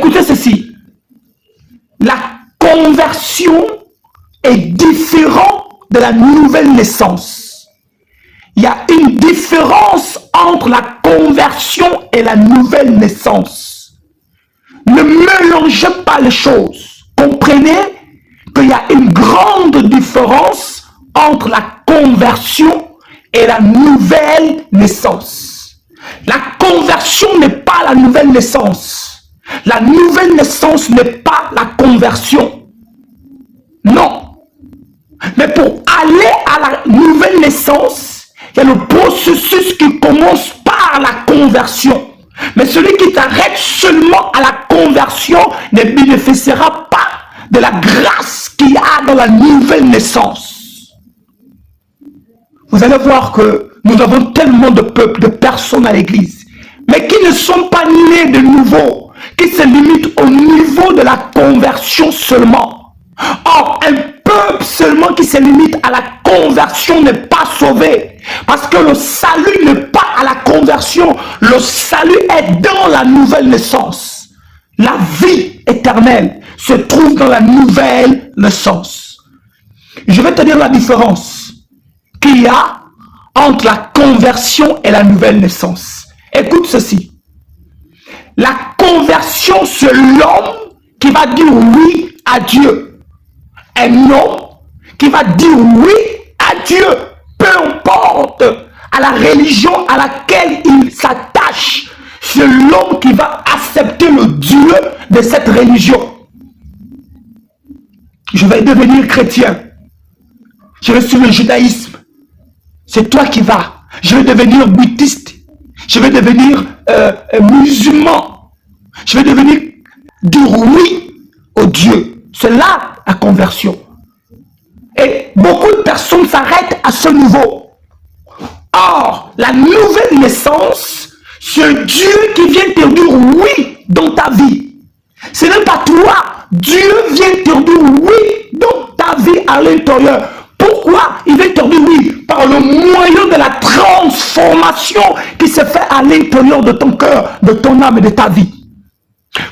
Écoutez ceci. La conversion est différente de la nouvelle naissance. Il y a une différence entre la conversion et la nouvelle naissance. Ne mélangez pas les choses. Comprenez qu'il y a une grande différence entre la conversion et la nouvelle naissance. La conversion n'est pas la nouvelle naissance. La nouvelle naissance n'est pas la conversion. Non. Mais pour aller à la nouvelle naissance, il y a le processus qui commence par la conversion. Mais celui qui t'arrête seulement à la conversion ne bénéficiera pas de la grâce qu'il y a dans la nouvelle naissance. Vous allez voir que nous avons tellement de peuples, de personnes à l'église, mais qui ne sont pas nés de nouveau, qui se limitent au niveau de la conversion seulement. Or, un peuple seulement qui se limite à la conversion n'est pas sauvé. Parce que le salut n'est pas à la conversion. Le salut est dans la nouvelle naissance. La vie éternelle se trouve dans la nouvelle naissance. Je vais te dire la différence qu'il y a entre la conversion et la nouvelle naissance. Écoute ceci. La conversion, c'est l'homme qui va dire oui à Dieu. Un homme qui va dire oui à Dieu, peu importe à la religion à laquelle il s'attache. C'est l'homme qui va accepter le Dieu de cette religion. Je vais devenir chrétien. Je vais suivre le judaïsme. C'est toi qui vas. Je vais devenir bouddhiste. Je vais devenir musulman. Je vais devenir dire oui au Dieu. C'est là la conversion. Et beaucoup de personnes s'arrêtent à ce niveau. Or, la nouvelle naissance, c'est Dieu qui vient te dire oui dans ta vie. Ce n'est pas toi. Dieu vient te dire oui dans ta vie à l'intérieur. Pourquoi il vient te dire oui? Par le moyen de la transformation qui se fait à l'intérieur de ton cœur, de ton âme et de ta vie.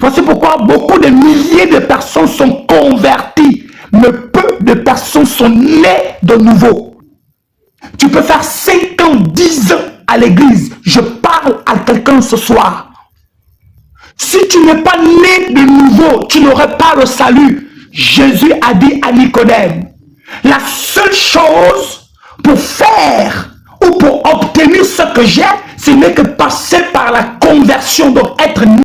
Voici pourquoi beaucoup de milliers de personnes sont converties, mais peu de personnes sont nées de nouveau. Tu peux faire 5 ans, 10 ans à l'église. Je parle à quelqu'un ce soir. Si tu n'es pas né de nouveau, tu n'aurais pas le salut. Jésus a dit à Nicodème, la seule chose pour faire ou pour obtenir ce que j'ai, ce n'est que passer par la conversion, donc être